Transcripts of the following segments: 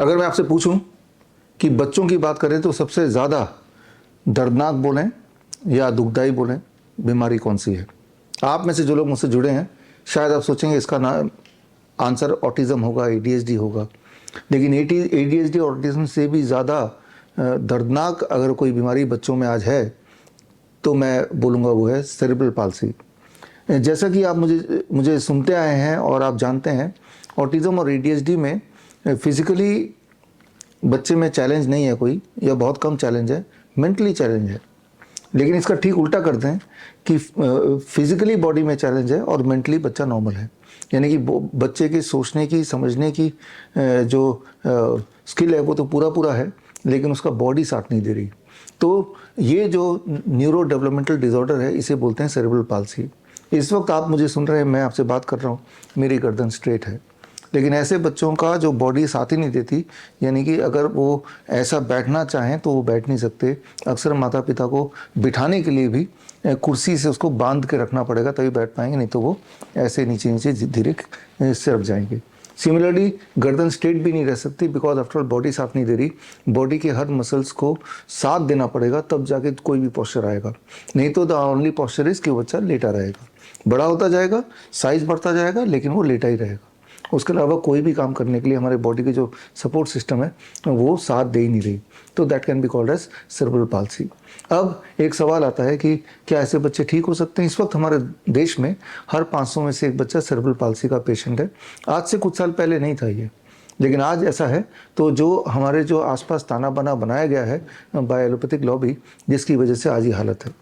अगर मैं आपसे पूछूं कि बच्चों की बात करें तो सबसे ज़्यादा दर्दनाक बोलें या दुखदाई बोलें, बीमारी कौन सी है? आप में से जो लोग मुझसे जुड़े हैं शायद आप सोचेंगे इसका ना आंसर ऑटिज़म होगा, एडीएचडी होगा, लेकिन एडीएचडी और ऑटिज़म से भी ज़्यादा दर्दनाक अगर कोई बीमारी बच्चों में आज है तो मैं बोलूँगा वो है सेरेब्रल पाल्सी। जैसा कि आप मुझे सुनते आए हैं और आप जानते हैं, ऑटिज़म और एडीएचडी में फिज़िकली बच्चे में चैलेंज नहीं है कोई, या बहुत कम चैलेंज है, मेंटली चैलेंज है। लेकिन इसका ठीक उल्टा करते हैं कि फिज़िकली बॉडी में चैलेंज है और मेंटली बच्चा नॉर्मल है। यानी कि बच्चे की सोचने की, समझने की जो स्किल है वो तो पूरा है, लेकिन उसका बॉडी साथ नहीं दे रही। तो ये जो न्यूरो डेवलपमेंटल डिसऑर्डर है, इसे बोलते हैं सेरेब्रल पाल्सी। इस वक्त आप मुझे सुन रहे हैं, मैं आपसे बात कर रहा हूँ, मेरी गर्दन स्ट्रेट है, लेकिन ऐसे बच्चों का जो बॉडी साथ ही नहीं देती, यानी कि अगर वो ऐसा बैठना चाहें तो वो बैठ नहीं सकते। अक्सर माता पिता को बिठाने के लिए भी कुर्सी से उसको बांध के रखना पड़ेगा तभी बैठ पाएंगे, नहीं तो वो ऐसे नीचे नीचे धीरे सरक जाएंगे। सिमिलरली गर्दन स्ट्रेट भी नहीं रह सकती, बिकॉज आफ्टर ऑल बॉडी साथ नहीं दे रही। बॉडी के हर मसल्स को साथ देना पड़ेगा तब जाके कोई भी पोस्चर आएगा, नहीं तो द ओनली पोस्चर इज कि वो बच्चा लेटा रहेगा। बड़ा होता जाएगा, साइज बढ़ता जाएगा, लेकिन वो लेटा ही रहेगा। उसके अलावा कोई भी काम करने के लिए हमारे बॉडी के जो सपोर्ट सिस्टम है वो साथ दे ही नहीं रही, तो that can be called as cerebral palsy. अब एक सवाल आता है कि क्या ऐसे बच्चे ठीक हो सकते हैं? इस वक्त हमारे देश में हर 500 में से एक बच्चा सेरेब्रल पाल्सी का पेशेंट है। आज से कुछ साल पहले नहीं था ये, लेकिन आज ऐसा है। तो जो हमारे जो आसपास ताना बाना बनाया गया है बाय एलोपैथिक लॉबी, जिसकी वजह से आज ये हालत है।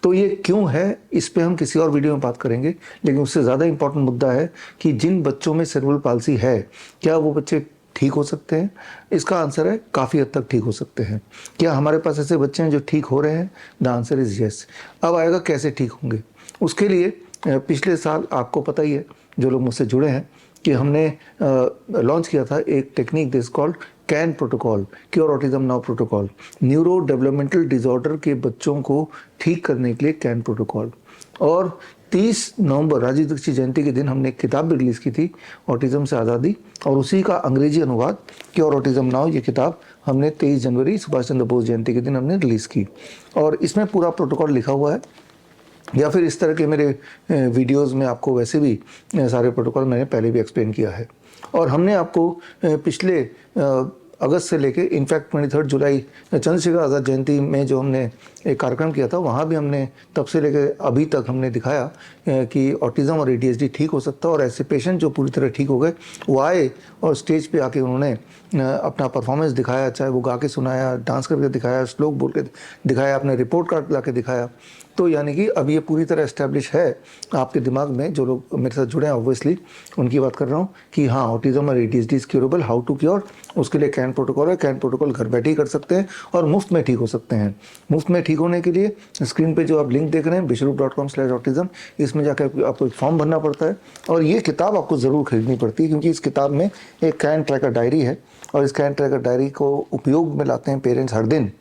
तो ये क्यों है, इस पे हम किसी और वीडियो में बात करेंगे, लेकिन उससे ज़्यादा इंपॉर्टेंट मुद्दा है कि जिन बच्चों में सेरेब्रल पाल्सी है, क्या वो बच्चे ठीक हो सकते हैं? इसका आंसर है काफ़ी हद तक ठीक हो सकते हैं। क्या हमारे पास ऐसे बच्चे हैं जो ठीक हो रहे हैं? The answer is yes. अब आएगा कैसे ठीक होंगे। उसके लिए पिछले साल आपको पता ही है, जो लोग मुझसे जुड़े हैं, कि हमने लॉन्च किया था एक technique this called can protocol, cure autism now protocol. Neuro developmental disorder के बच्चों को ठीक करने के लिए कैन प्रोटोकॉल। और 30 नवंबर राजीव दीक्षित जयंती के दिन हमने एक किताब भी रिलीज़ की थी, ऑटिज्म से आज़ादी, और उसी का अंग्रेजी अनुवाद क्योर ऑटिज्म नाउ, ये किताब हमने 23 जनवरी सुभाष चंद्र बोस जयंती के दिन हमने रिलीज़ की। और इसमें पूरा प्रोटोकॉल लिखा हुआ है, या फिर इस तरह के मेरे वीडियोस में आपको वैसे भी सारे प्रोटोकॉल मैंने पहले भी एक्सप्लेन किया है। और हमने आपको पिछले अगस्त से लेके इनफैक्ट 23 जुलाई चंद्रशेखर आज़ाद जयंती में जो हमने एक कार्यक्रम किया था, वहाँ भी हमने तब से लेकर अभी तक हमने दिखाया कि ऑटिज़म और एडीएचडी ठीक हो सकता है। और ऐसे पेशेंट जो पूरी तरह ठीक हो गए, वो आए और स्टेज पे आके उन्होंने अपना परफॉर्मेंस दिखाया, चाहे वो गा के सुनाया, डांस करके दिखाया, श्लोक बोल के दिखाया, अपने रिपोर्ट कार्ड ला के दिखाया। तो यानी कि अब ये पूरी तरह एस्टेब्लिश है आपके दिमाग में, जो लोग मेरे साथ जुड़े हैं ऑब्वियसली उनकी बात कर रहा हूँ, कि हाँ ऑटिज्म और ADHD is curable. How to cure, उसके लिए कैन प्रोटोकॉल है। कैन प्रोटोकॉल घर बैठे ही कर सकते हैं और मुफ्त में ठीक हो सकते हैं। मुफ्त में ठीक होने के लिए स्क्रीन पे जो आप लिंक देख रहे हैं bishrup.com/autism, इसमें जाकर आपको एक फॉर्म भरना पड़ता है। और ये किताब आपको ज़रूर खरीदनी पड़ती है, क्योंकि इस किताब में एक कैन ट्रैकर डायरी है, और इस कैन ट्रैकर डायरी को उपयोग में लाते हैं पेरेंट्स हर दिन।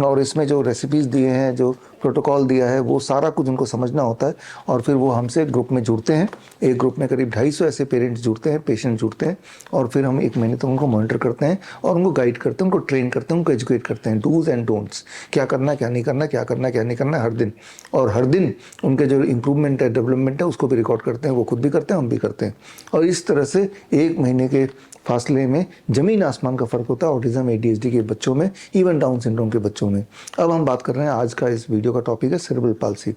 और इसमें जो रेसिपीज़ दिए हैं, जो प्रोटोकॉल दिया है, वो सारा कुछ उनको समझना होता है। और फिर वो हमसे ग्रुप में जुड़ते हैं। एक ग्रुप में करीब 250 ऐसे पेरेंट्स जुड़ते हैं, पेशेंट जुड़ते हैं, और फिर हम 1 महीने तक उनको मॉनिटर करते हैं और उनको गाइड करते हैं, उनको ट्रेन करते हैं, उनको एजुकेट करते हैं, डूज एंड डोंट्स, क्या करना क्या नहीं करना, क्या करना क्या नहीं करना हर दिन। और हर दिन उनके जो इम्प्रूवमेंट है, डेवलपमेंट है, उसको भी रिकॉर्ड करते हैं। वो खुद भी करते हैं, हम भी करते हैं। और इस तरह से 1 महीने के फासले में ज़मीन आसमान का फ़र्क होता है ऑटिज्म एडीएचडी के बच्चों में, इवन डाउन सिंड्रोम के बच्चों में। अब हम बात कर रहे हैं, आज का इस वीडियो का टॉपिक है सेरेब्रल पाल्सी।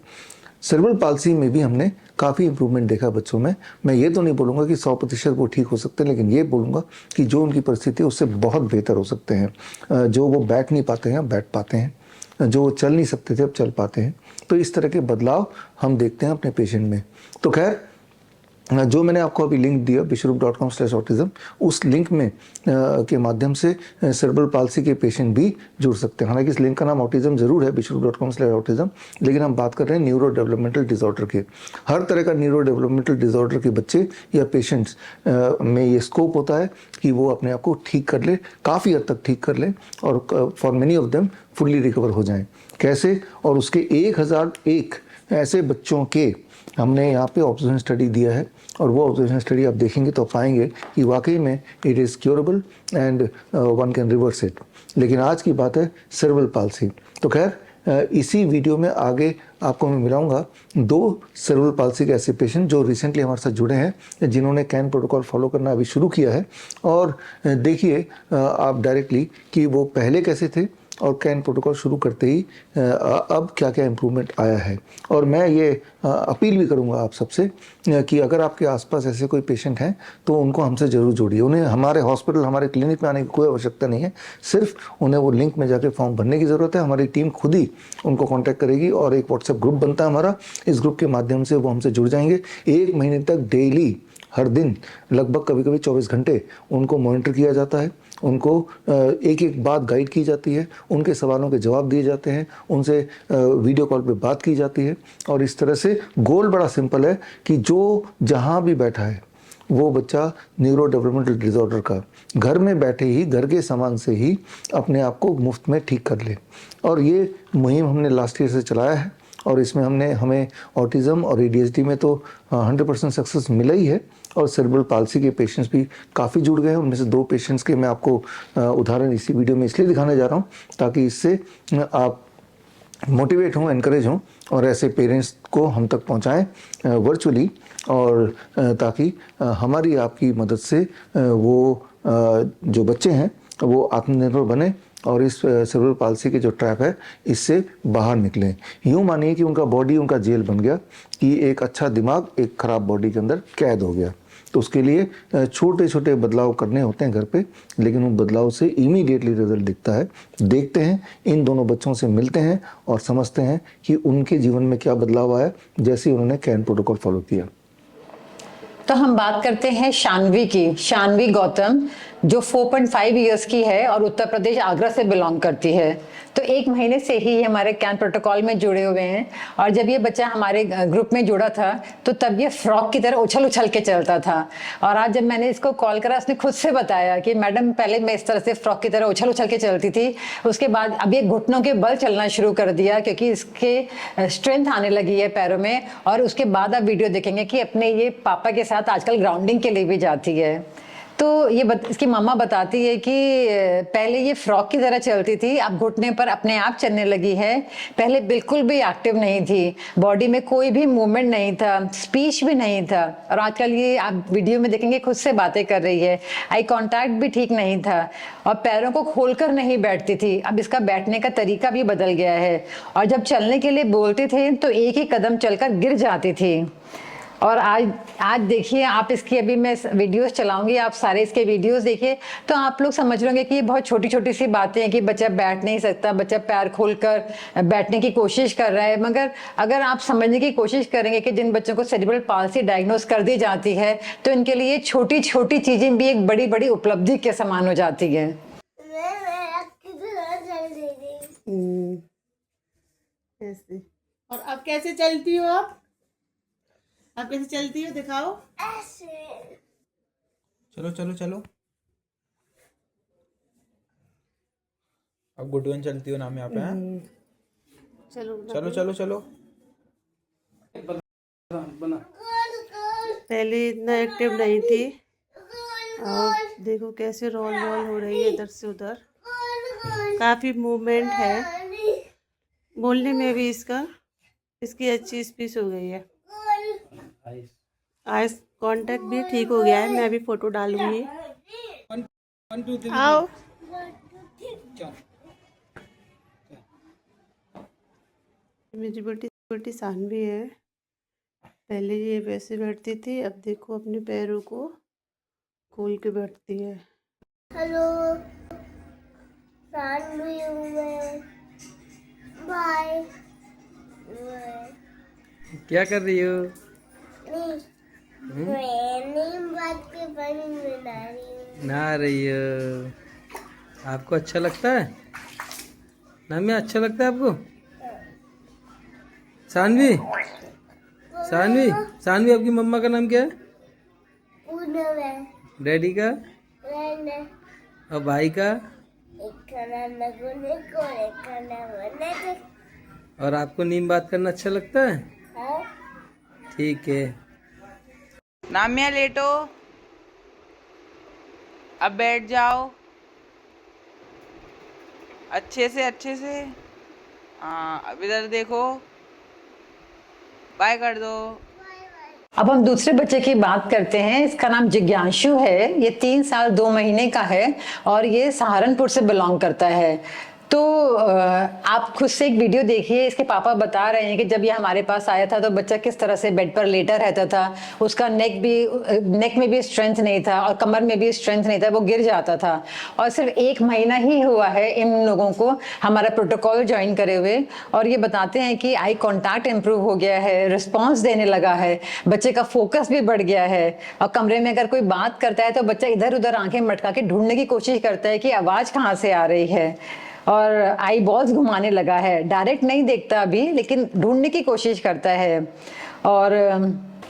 सेरेब्रल पाल्सी में भी हमने काफ़ी इंप्रूवमेंट देखा बच्चों में। मैं ये तो नहीं बोलूँगा कि 100% वो ठीक हो सकते हैं, लेकिन ये बोलूँगा कि जो उनकी परिस्थिति है उससे बहुत बेहतर हो सकते हैं। जो वो बैठ नहीं पाते हैं, बैठ पाते हैं। जो चल नहीं सकते थे, अब चल पाते हैं। तो इस तरह के बदलाव हम देखते हैं अपने पेशेंट में। तो खैर, जो मैंने आपको अभी लिंक दिया bishrup.com/autism, उस लिंक में के माध्यम से सेरेब्रल पाल्सी के पेशेंट भी जुड़ सकते हैं। हालांकि इस लिंक का नाम ऑटिज्म ज़रूर है, bishrup.com/autism, लेकिन हम बात कर रहे हैं न्यूरो डेवलपमेंटल डिसऑर्डर के। हर तरह का न्यूरो डेवलपमेंटल डिसऑर्डर के बच्चे या पेशेंट्स में ये स्कोप होता है कि वो अपने आप को ठीक कर ले, काफ़ी हद तक ठीक कर ले, और for many of them fully recover हो जाएँ। कैसे? और उसके 1001 ऐसे बच्चों के हमने यहाँ पे ऑब्जर्वेशन स्टडी दिया है, और वो ऑब्जर्वेशन स्टडी आप देखेंगे तो पाएंगे कि वाकई में it is curable and one can reverse it. लेकिन आज की बात है सेरेब्रल पाल्सी। तो खैर इसी वीडियो में आगे आपको मैं मिलाऊंगा 2 सेरेब्रल पाल्सी के ऐसे पेशेंट जो रिसेंटली हमारे साथ जुड़े हैं, जिन्होंने कैन प्रोटोकॉल फॉलो करना अभी शुरू किया है। और देखिए आप डायरेक्टली कि वो पहले कैसे थे और कैन प्रोटोकॉल शुरू करते ही अब क्या क्या इम्प्रूवमेंट आया है। और मैं ये अपील भी करूंगा आप सबसे कि अगर आपके आसपास ऐसे कोई पेशेंट हैं तो उनको हमसे ज़रूर जोड़िए। उन्हें हमारे हॉस्पिटल, हमारे क्लिनिक में आने की कोई आवश्यकता नहीं है, सिर्फ उन्हें वो लिंक में जाके फॉर्म भरने की ज़रूरत है। हमारी टीम खुद ही उनको कॉन्टैक्ट करेगी और एक व्हाट्सएप ग्रुप बनता है हमारा, इस ग्रुप के माध्यम से वो हमसे जुड़ जाएंगे। 1 महीने तक डेली, हर दिन, लगभग कभी कभी 24 घंटे उनको मॉनिटर किया जाता है। उनको एक एक बात गाइड की जाती है, उनके सवालों के जवाब दिए जाते हैं, उनसे वीडियो कॉल पे बात की जाती है। और इस तरह से गोल बड़ा सिंपल है कि जो जहाँ भी बैठा है वो बच्चा न्यूरो डेवलपमेंटल डिसऑर्डर का घर में बैठे ही, घर के सामान से ही अपने आप को मुफ्त में ठीक कर ले। और ये मुहिम हमने लास्ट ईयर से चलाया है और इसमें हमें ऑटिज़म और ADHD में तो 100% सक्सेस मिला ही है। और सेरेब्रल पाल्सी के पेशेंट्स भी काफ़ी जुड़ गए हैं। उनमें से 2 पेशेंट्स के मैं आपको उदाहरण इसी वीडियो में इसलिए दिखाने जा रहा हूँ ताकि इससे आप मोटिवेट हों, एनकरेज हों और ऐसे पेरेंट्स को हम तक पहुँचाएँ वर्चुअली। और ताकि हमारी आपकी मदद से वो जो बच्चे हैं वो आत्मनिर्भर बने और इस सेरेब्रल पाल्सी के जो ट्रैप है इससे बाहर निकलें। यूँ मानिए कि उनका बॉडी उनका जेल बन गया, कि एक अच्छा दिमाग एक ख़राब बॉडी के अंदर कैद हो गया। तो उसके लिए छोटे छोटे बदलाव करने होते हैं घर पे, लेकिन उन बदलाव से इमीडिएटली रिजल्ट दिखता है। देखते हैं, इन दोनों बच्चों से मिलते हैं और समझते हैं कि उनके जीवन में क्या बदलाव आया जैसे उन्होंने कैन प्रोटोकॉल फॉलो किया। तो हम बात करते हैं शानवी की, शानवी गौतम, जो 4.5 इयर्स की है और उत्तर प्रदेश आगरा से बिलोंग करती है। तो 1 महीने से ही हमारे कैन प्रोटोकॉल में जुड़े हुए हैं। और जब ये बच्चा हमारे ग्रुप में जुड़ा था तो तब ये फ्रॉक की तरह उछल उछल के चलता था। और आज जब मैंने इसको कॉल करा, उसने खुद से बताया कि मैडम पहले मैं इस तरह से फ्रॉक की तरह उछल उछल के चलती थी, उसके बाद अब ये घुटनों के बल चलना शुरू कर दिया क्योंकि इसके स्ट्रेंथ आने लगी है पैरों में। और उसके बाद आप वीडियो देखेंगे कि अपने ये पापा के साथ आजकल ग्राउंडिंग के लिए भी जाती है। तो ये इसकी मम्मा बताती है कि पहले ये फ्रॉक की तरह चलती थी, अब घुटने पर अपने आप चलने लगी है। पहले बिल्कुल भी एक्टिव नहीं थी, बॉडी में कोई भी मूवमेंट नहीं था, स्पीच भी नहीं था। और आजकल ये आप वीडियो में देखेंगे खुद से बातें कर रही है। आई कांटेक्ट भी ठीक नहीं था और पैरों को खोलकर नहीं बैठती थी। अब इसका बैठने का तरीका भी बदल गया है और जब चलने के लिए बोलते थे तो एक ही कदम चलकर गिर जाती थी। और आज देखिए आप, इसकी अभी मैं वीडियोस चलाऊंगी, आप सारे इसके वीडियोस देखिए तो आप लोग समझ लोगे कि ये बहुत छोटी छोटी सी बातें हैं कि बच्चा बैठ नहीं सकता, बच्चा पैर खोलकर बैठने की कोशिश कर रहा है। मगर अगर आप समझने की कोशिश करेंगे कि जिन बच्चों को सेरेब्रल पाल्सी डायग्नोस कर दी जाती है तो इनके लिए छोटी छोटी चीजें भी एक बड़ी बड़ी उपलब्धि के समान हो जाती है। ऐसे। और अब कैसे चलती हो आप कैसे चलती हो, दिखाओ। ऐसे। चलो चलो चलो, अब गुड वन चलती हो नाम यहाँ पे हैं। चलो चलो चलो चलो। पहले इतना एक्टिव नहीं थी, अब देखो कैसे रोल रोल हो रही है इधर से उधर, काफी मूवमेंट है। बोलने में भी इसकी अच्छी स्पीच हो गई है। आइस कांटेक्ट भी ठीक हो गया है। मैं अभी फोटो डालूंगी। आओ। मेरी बेटी सानवी है। पहले ये वैसे बैठती थी, अब देखो अपने पैरों को खोल के बैठती है। हेलो, सानवी हूँ मैं। बाय। क्या कर रही हो? नहा रही हो? आपको अच्छा लगता है नामी? अच्छा लगता है आपको? सानवी, सानवी, सानवी, आपकी मम्मा का नाम क्या है? डैडी का? और भाई का? और आपको नीम बात करना अच्छा लगता है? ठीक है। नाम्या लेटो, अब बैठ जाओ अच्छे से। हाँ अब इधर देखो, बाय कर दो। अब हम दूसरे बच्चे की बात करते हैं। इसका नाम जिज्ञांशु है। ये 3 साल 2 महीने का है और ये सहारनपुर से बिलोंग करता है। तो आप खुद से एक वीडियो देखिए। इसके पापा बता रहे हैं कि जब ये हमारे पास आया था तो बच्चा किस तरह से बेड पर लेटा रहता था। उसका नेक में भी स्ट्रेंथ नहीं था और कमर में भी स्ट्रेंथ नहीं था, वो गिर जाता था। और सिर्फ 1 महीना ही हुआ है इन लोगों को हमारा प्रोटोकॉल ज्वाइन करे हुए, और ये बताते हैं कि आई कांटेक्ट इंप्रूव हो गया है, रिस्पॉन्स देने लगा है, बच्चे का फोकस भी बढ़ गया है। और कमरे में अगर कोई बात करता है तो बच्चा इधर उधर आंखें मटका के ढूंढने की कोशिश करता है कि आवाज कहाँ से आ रही है। और आई बॉल्स घुमाने लगा है, डायरेक्ट नहीं देखता अभी लेकिन ढूंढने की कोशिश करता है। और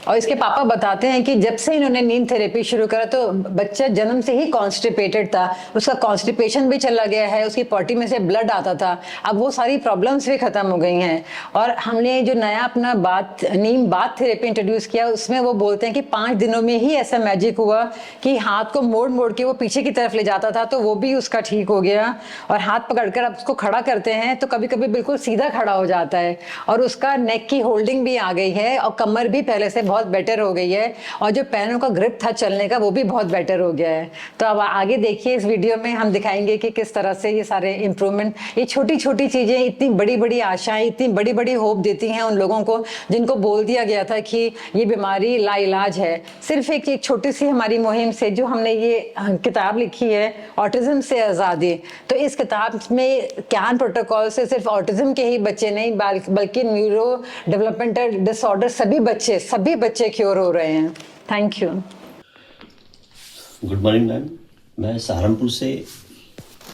इसके पापा बताते हैं कि जब से इन्होंने नींद थेरेपी शुरू करा तो बच्चा जन्म से ही कॉन्स्टिपेटेड था। उसका कॉन्स्टिपेशन भी चला गया है, उसकी पॉटी में से ब्लड आता था, अब वो सारी प्रॉब्लम्स भी खत्म हो गई हैं। और हमने जो नया अपना नीम बाथ थेरेपी इंट्रोड्यूस किया उसमें वो बोलते हैं कि 5 दिनों में ही ऐसा मैजिक हुआ कि हाथ को मोड़ मोड़ के वो पीछे की तरफ ले जाता था तो वो भी उसका ठीक हो गया। और हाथ पकड़कर अब उसको खड़ा करते हैं तो कभी कभी बिल्कुल सीधा खड़ा हो जाता है। और उसका नेक की होल्डिंग भी आ गई है और कमर भी पहले से बहुत बेटर हो गई है और जो पैरों का ग्रिप था चलने का वो भी बहुत बेटर हो गया है। तो अब आगे देखिए इस वीडियो में हम दिखाएंगे कि किस तरह से ये सारे इंप्रूवमेंट, ये छोटी छोटी चीजें इतनी बड़ी बड़ी आशाएं, इतनी बड़ी बड़ी होप देती हैं उन लोगों को जिनको बोल दिया गया था कि ये बीमारी लाइलाज है। सिर्फ एक छोटी सी हमारी मुहिम से जो हमने ये किताब लिखी है ऑटिज्म से आज़ादी, तो इस किताब में कैन प्रोटोकॉल से सिर्फ ऑटिज्म के ही बच्चे नहीं बल्कि न्यूरो डेवलपमेंटल डिसऑर्डर सभी बच्चे क्योर हो रहे हैं। Thank you. Good morning ma'am, मैं सहारनपुर से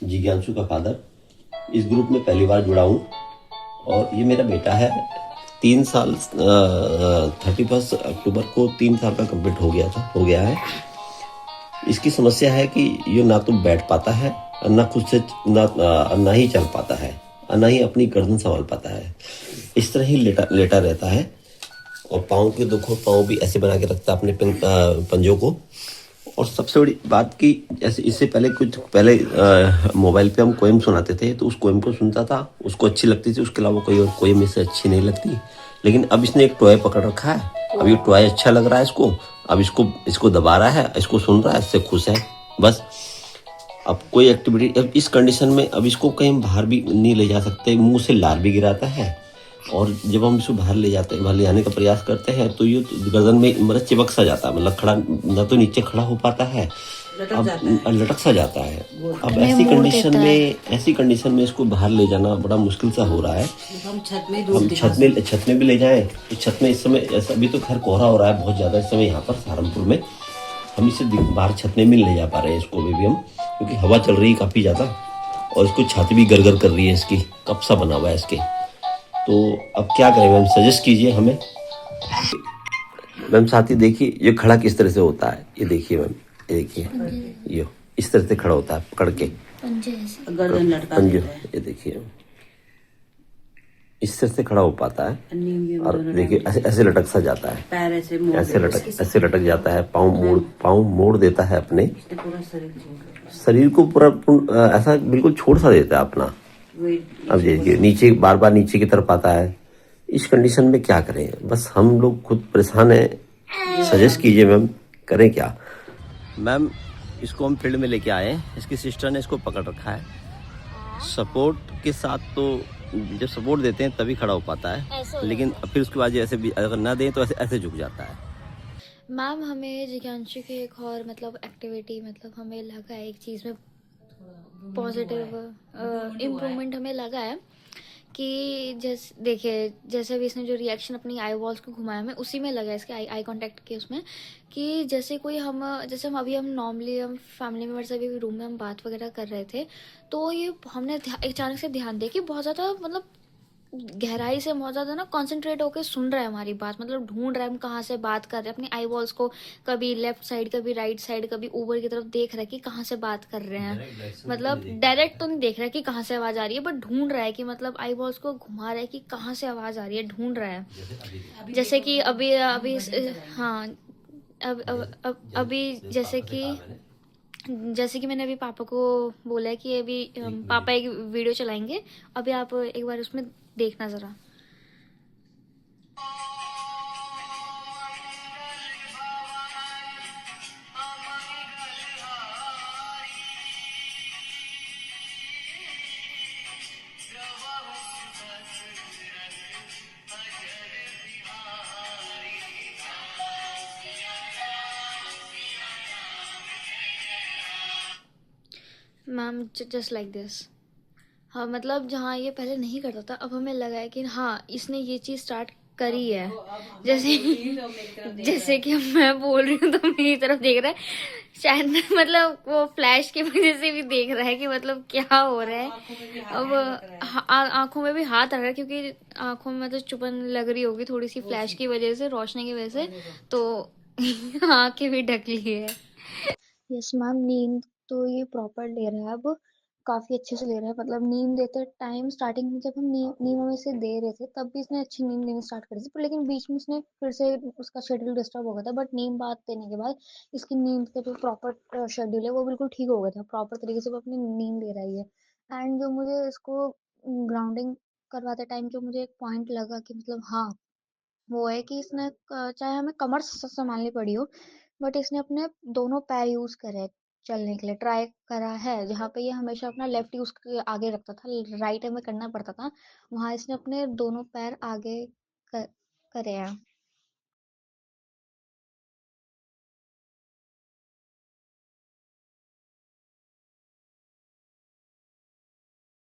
जिज्ञांशु का फादर इस ग्रुप में पहली बार जुड़ा हूँ और ये मेरा बेटा है। 3 साल 31 अक्टूबर को 3 साल का कंप्लीट हो गया है। इसकी समस्या है कि ये ना तो बैठ पाता है और ना खुद से ना ही चल पाता है और ना ही अपनी गर्दन संभाल पाता है। इस तरह ही लेटा रहता है और पाँव के देखो, पाँव भी ऐसे बना के रखता है अपने पंजों को। और सबसे बड़ी बात कि जैसे इससे पहले मोबाइल पे हम कोएम सुनाते थे तो उस कोएम को सुनता था, उसको अच्छी लगती थी, उसके अलावा कोई और कोएम इससे अच्छी नहीं लगती। लेकिन अब इसने एक टॉय पकड़ रखा है, अब ये टॉय अच्छा लग रहा है इसको, अब इसको दबा रहा है, इसको सुन रहा है, इससे खुश है बस। अब कोई एक्टिविटी, अब इस कंडीशन में अब इसको कहीं बाहर भी नहीं ले जा सकते, मुंह से लार भी गिराता है। और जब हम इसको बाहर ले जाने का प्रयास करते हैं तो ये गर्दन में मतलब चिपक सा जाता है, मतलब खड़ा ना तो नीचे खड़ा हो पाता है, अब लटक सा जाता है। अब ऐसी कंडीशन में इसको बाहर ले जाना बड़ा मुश्किल सा हो रहा है। हम छत में भी ले जाएं तो छत में इस समय अभी तो खैर कोहरा हो रहा है बहुत ज्यादा इस समय यहाँ पर सहारनपुर में, हम इसे बाहर छत में भी ले जा पा रहे हैं इसको भी हम, क्योंकि हवा चल रही है काफी ज्यादा और इसको छाती भी गरगर कर रही है, इसकी कप सा बना हुआ है इसके। तो अब क्या करें मैम, सजेस्ट कीजिए हमें। मैम साथी देखिए ये खड़ा किस तरह से होता है, ये देखिए मैम, ये देखिए ये इस तरह से खड़ा होता है पकड़ के पंजे, ये देखिए इस तरह से खड़ा हो पाता है। और देखिए ऐसे लटक सा जाता है, ऐसे लटक जाता है, पाँव मोड़ देता है अपने शरीर को पूरा ऐसा बिल्कुल छोड़ सा देता है अपना। अब देखिए नीचे बार नीचे की तरफ आता है। इस कंडीशन में क्या करें, बस हम लोग खुद परेशान हैं। सजेस्ट कीजिए मैम, करें क्या। मैम इसको हम फील्ड में लेके आए, इसकी सिस्टर ने इसको पकड़ रखा है सपोर्ट के साथ, तो जब सपोर्ट देते हैं तभी खड़ा हो पाता है, लेकिन फिर उसके बाद ऐसे भी अगर ना दें तो ऐसे झुक जाता है। मैम हमें जिज्ञांशु की एक और एक्टिविटी हमें लगा है, एक चीज़ में पॉजिटिव इम्प्रूवमेंट हमें लगा है कि जैसे अभी इसने जो रिएक्शन अपनी आई वॉल्स को घुमाया हमें उसी में लगा है, इसके आई कांटेक्ट के उसमें, कि जैसे हम नॉर्मली हम फैमिली मेम्बर से भी रूम में हम बात वगैरह कर रहे थे तो ये हमने अचानक से ध्यान दिया कि बहुत ज़्यादा गहराई से बहुत ज़्यादा ना कॉन्सेंट्रेट होकर सुन रहा है हमारी बात, ढूंढ रहा है हम कहाँ से बात कर रहे हैं, अपनी आई बॉल्स को कभी लेफ्ट साइड कभी राइट साइड कभी ऊपर की तरफ देख रहा है कि कहाँ से बात कर रहे हैं। डायरेक्ट तो नहीं देख रहा है कि कहाँ से आवाज़ आ रही है, बट ढूंढ रहा है कि आई बॉल्स को घुमा रहा है कि कहाँ से आवाज़ आ रही है, ढूंढ रहा है। जैसे कि अभी हाँ अभी जैसे कि मैंने अभी पापा को बोला है कि अभी पापा एक वीडियो चलाएंगे, अभी आप एक बार उसमें देखना ज़रा। Ma'am just like this. हाँ मतलब जहाँ ये पहले नहीं करता था, अब हमें लगा है कि हाँ इसने ये चीज़ स्टार्ट करी है। जैसे कि मैं बोल रही हूँ तो मेरी तरफ देख रहा है शायद, मतलब वो फ्लैश की वजह से भी देख रहा है कि मतलब क्या हो रहा है। अब आंखों में भी हाथ आ रहा है, क्योंकि आंखों में तो चुभन लग रही होगी थोड़ी सी फ्लैश की वजह से, रोशनी की वजह से, तो आंखें भी ढक ली है। यस मैम, नींद तो ये प्रॉपर ले रहा है अब, काफ़ी अच्छे से ले रहा है। मतलब नींद देते टाइम स्टार्टिंग में जब हम नींद में से दे रहे थे तब भी इसने अच्छी नींद लेनी स्टार्ट करी थी, पर लेकिन बीच में इसने फिर से उसका शेड्यूल डिस्टर्ब हो गया था। बट नीम बात देने के बाद इसकी नींद का जो प्रॉपर शेड्यूल है वो बिल्कुल ठीक हो गया था, प्रॉपर तरीके से वो अपनी नींद ले रही है। एंड जो मुझे इसको ग्राउंडिंग करवाते टाइम जो मुझे एक पॉइंट लगा कि मतलब हाँ, वो है कि इसने चाहे हमें कमर संभालनी पड़ी हो, बट इसने अपने दोनों पैर यूज करे चलने के लिए ट्राई करा है। जहाँ पे ये हमेशा अपना लेफ्ट यूज आगे रखता था, राइट हमें करना पड़ता था, वहां इसने अपने दोनों पैर आगे करे हैं।